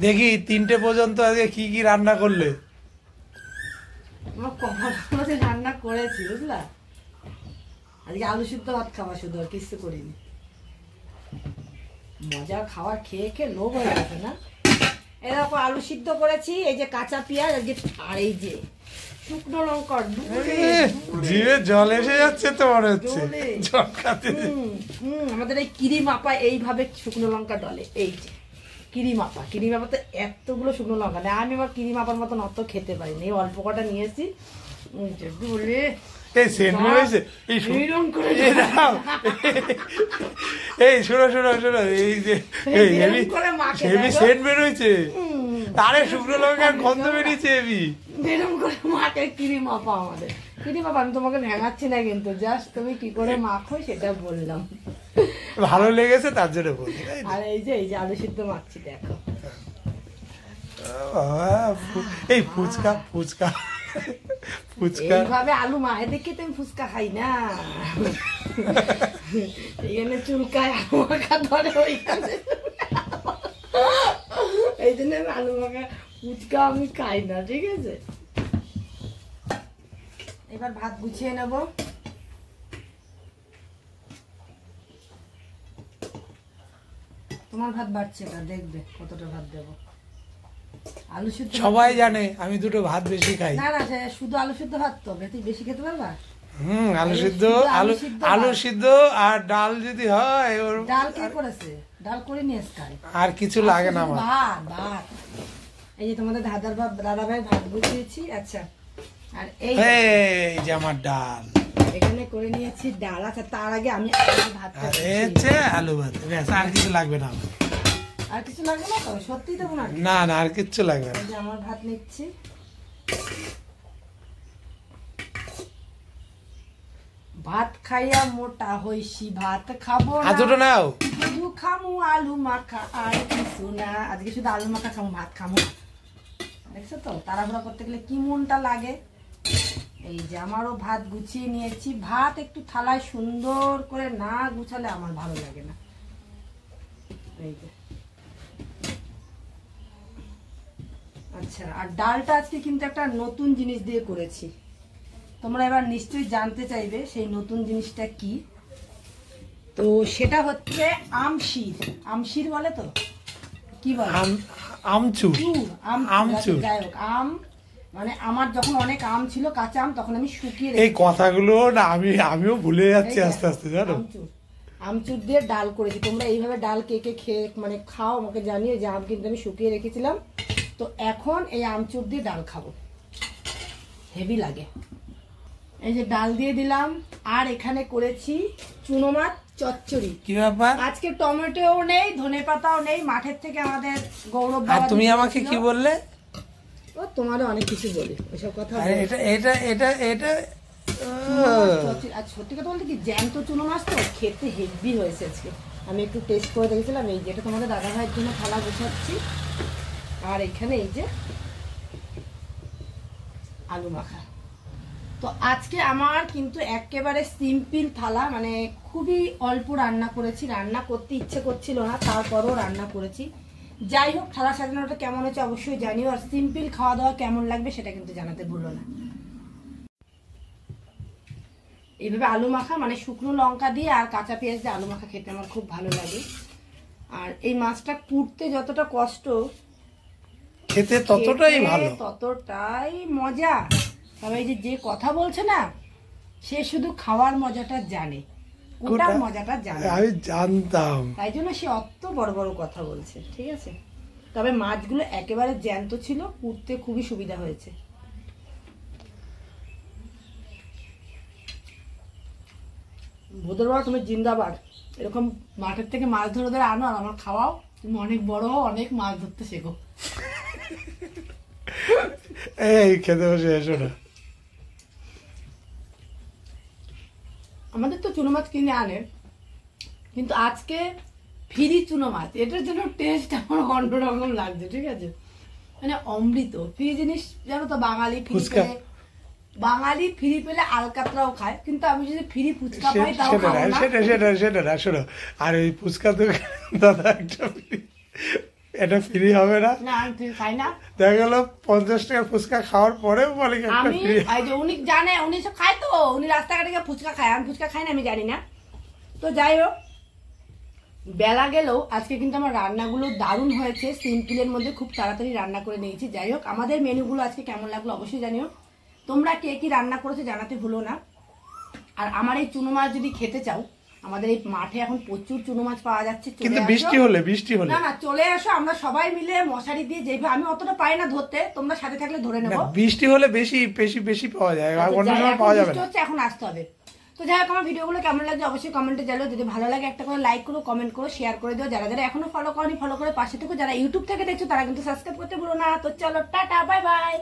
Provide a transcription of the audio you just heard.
দেখি 3টে পর্যন্ত আজকে কি কি রান্না করলে। রান্না করেছি বুঝলা, আজকে আলু সিদ্ধ ভাত খাওয়া, শুধু আর কিছু করিনি। মজা খাওয়ার খেয়ে খেয়ে লোভ হয়ে গেছে না। এরকম আলু সিদ্ধ করেছি, এই যে কাঁচা পেঁয়াজ, আর এই যে শুকনো লঙ্কা, জিভে জল এসে যাচ্ছে তো মনে হচ্ছে জল খাতে। আমাদের এই কিরি মাপা এইভাবে শুকনো লঙ্কা ডলে, এই যে কিরি মাপা তো এতগুলো শুকনো লঙ্কা নেই। আমি আবার কিরি মাপার মতন অত খেতে পারিনি, এই অল্প কটা নিয়েছি। বলে এই সেন্ট বেরোইছে, এই শোনো শোনো শোনো, এই যে হেভি সেন্ট বেরোইছে। আরে শুকনো লঙ্কার গন্ধ বেরিয়েছে হেভি। এরকম করে মাকে কিরি মাপা, আমাদের কিরি মাপা। আমি তোমাকে ভেঙাচ্ছি না কিন্তু, জাস্ট তুমি কি করে মাখো সেটা বললাম। ভালো লেগেছে তার জন্য বলি। আর এই যে আলু সিদ্ধ মাখছি দেখো। এই ফুচকা ফুচকা ফুচকা এইভাবে আলু মাখে দেখে তো আমি ফুচকা খাই না। এখানে চুলকায় আলু মাখা ধরে, ওইখানে এই জন্য আলু মাখা ফুচকা আমি খাই না, ঠিক আছে। এবার ভাত গুছিয়ে নেব। তোমার ভাত বাড়ছে না, দেখবে কতটা ভাত দেবো। আলু সিদ্ধ সবাই জানে আমি দুটো ভাত বেশি খাই। না না, শুধু আলু সিদ্ধ ভাত তো বেশি খেতে পারবা। আলু সিদ্ধ, আলু সিদ্ধ আর ডাল যদি হয়। ডাল কে করেছে? ডাল করে নিয়ে এসকাই, আর কিছু লাগে না আমার। ভাত এই যে তোমাদের দাদা ভাই ভাত গুছিয়েছি। আচ্ছা, আর এই যে আমার ডাল এখানে করে নিয়েছি ডাল। আচ্ছা, তার আগে আমি ভাতটা আলু ভাত, আর কিছু লাগবে না। আর কিছু লাগবে না তো? সত্যি তো না না, আর কিচ্ছু লাগবে না। আমার ভাত নিচ্ছি। ভাত খাইয়া মোটা হইছি, ভাত খাবো না। দুটো নাও। শুধু খামু আলু মাখা, আর কিছু না। আজকে শুধু আলু মাখা খামু, ভাত খামু। দেখছো তো তাড়াহুড়া করতে গেলে কি মনটা লাগে। এই যে আমারও ভাত গুছিয়ে নিয়েছি। ভাত একটু থালায় সুন্দর করে না গুছালে আমার ভালো লাগে না। এই যে আচ্ছা, আর ডালটা আজকে কিন্তু একটা নতুন জিনিস দিয়ে করেছি। তোমরা এবার নিশ্চয়ই জানতে চাইবে সেই নতুন জিনিসটা কি। তো সেটা হচ্ছে আমশির। আমশির বলে তো, কি বলে? আমচুর। আমচুর, যাই হোক। আম মানে আমার যখন অনেক আম ছিল, কাঁচা আম, তখন আমি শুকিয়ে এই কথাগুলো না আমিও ভুলে যাচ্ছি আস্তে আস্তে, জানো। আমচুর দিয়ে ডাল করেছি। তোমরা এইভাবে ডাল কে কে খেয়ে মানে খাও আমাকে জানিয়ে। যে আম কিন্তু আমি শুকিয়ে রেখেছিলাম, তো এখন এই আমচুর দিয়ে ডাল খাবো, হেভি লাগে। এই যে ডাল দিয়ে দিলাম। আর এখানে করেছি চুনো মাছ চচ্চড়ি। কি ব্যাপার? আজকে টমেটোও নেই, ধনেপাতাও নেই, মাঠের থেকে আমাদের গৌরব। আর তুমি আমাকে কি বললে? ও তোমারও অনেক কিছু বলি, ওইসব কথা। এটা এটা এটা এটা আর সত্যি কথা বলতে কি, জ্যান্ত চুনো মাছ তো খেতে হেভি হয়েছে আজকে। আমি একটু টেস্ট করে দেখেছিলাম। এই যে এটা তোমাদের দাদা ভাইয়ের জন্য থালা গোছাচ্ছি। আর এখানে এই যে আলু মাখা। তো আজকে আমার কিন্তু একেবারে সিম্পল থালা, মানে খুবই অল্প রান্না করেছি। রান্না করতে ইচ্ছে করছিল না, তারপরও রান্না করেছি। যাই হোক, থালা সাজানোটা কেমন হচ্ছে অবশ্যই জানিও। আর সিম্পল খাওয়া দাওয়া কেমন লাগবে সেটা কিন্তু জানাতে ভুলো না। এইভাবে আলু মাখা, মানে শুকনো লঙ্কা দিয়ে আর কাঁচা পেঁয়াজ দিয়ে আলু মাখা খেতে আমার খুব ভালো লাগে। আর এই মাছটা কুটতে যতটা কষ্ট, খেতে ততটাই ভালো, ততটাই মজা। তবে এই যে কথা বলছে না, সে শুধু খাওয়ার মজাটা জানে, কোটার মজাটা জানে। আমি জানতাম, তাই জন্য সে অত বড় বড় কথা বলছে, ঠিক আছে। তবে মাছগুলো একেবারে জ্যান্ত ছিল, কুটতে খুবই সুবিধা হয়েছে। ভোদর বাবা তুমি জিন্দাবাদ। এরকম মাঠের থেকে মাছ ধরে ধরে আনো আর আমার খাওয়াও। তুমি অনেক বড় হও, অনেক মাছ ধরতে শেখো। এই খেতে বসে এসো না। আমাদের তো চুনো মাছ কিনে আনে, কিন্তু আজকে ফ্রি চুনো মাছ। এটার জন্য টেস্ট আমার অন্যরকম লাগছে, ঠিক আছে। মানে অমৃত। ফ্রি জিনিস জানো তো, বাঙালি ফ্রি পেলে, বাঙালি ফ্রি পেলে আলকাতরাও খায়, কিন্তু আমি যদি ফ্রি ফুচকা পাই তাও খাবো না। সেটা না, শোনো। আর ওই ফুচকা তো দাদা একটা এটা ফ্রি হবে না? না আমি খাই না। দেখা গেল 50 টাকা ফুচকা খাওয়ার পরেও বলে আমি উনি জানে, উনি সব খায় তো, উনি রাস্তাঘাটে গিয়ে ফুচকা খায়, আমি ফুচকা খাই না, আমি জানি না। তো যাই হোক, বেলা গেলেও আজকে কিন্তু আমার রান্নাগুলো দারুণ হয়েছে, সিম্পলের মধ্যে খুব তাড়াতাড়ি রান্না করে নিয়েছি। যাই হোক, আমাদের মেনুগুলো আজকে কেমন লাগলো অবশ্যই জানিও। তোমরা কে কি রান্না করেছো জানাতে ভুলো না। আর আমার এই চুনো মাছ যদি খেতে চাও, আমাদের এই মাঠে এখন প্রচুর চুনো মাছ পাওয়া যাচ্ছে, কিন্তু বৃষ্টি হলে না চলে আসো, আমরা সবাই মিলে মশারি দিয়ে, যেভাবে আমি অতটা পাই না ধরতে, তোমরা সাথে থাকলে ধরে নেবো। বৃষ্টি হলে বেশি বেশি বেশি পাওয়া যায়, অন্য সময় পাওয়া যাবে না। এখন আসতে হবে। তো যাই হোক, আমার ভিডিওগুলো কেমন লাগছে অবশ্যই কমেন্টে জানাও। যদি ভালো লাগে একটা করে লাইক করো, কমেন্ট করো, শেয়ার করে দিও। যারা যারা এখনো ফলো করনি ফলো করে পাশে থেকে, যারা ইউটিউব থেকে দেখছো তারা কিন্তু সাবস্ক্রাইব করতে ভুলো না। তো চলো টাটা, বাই বাই।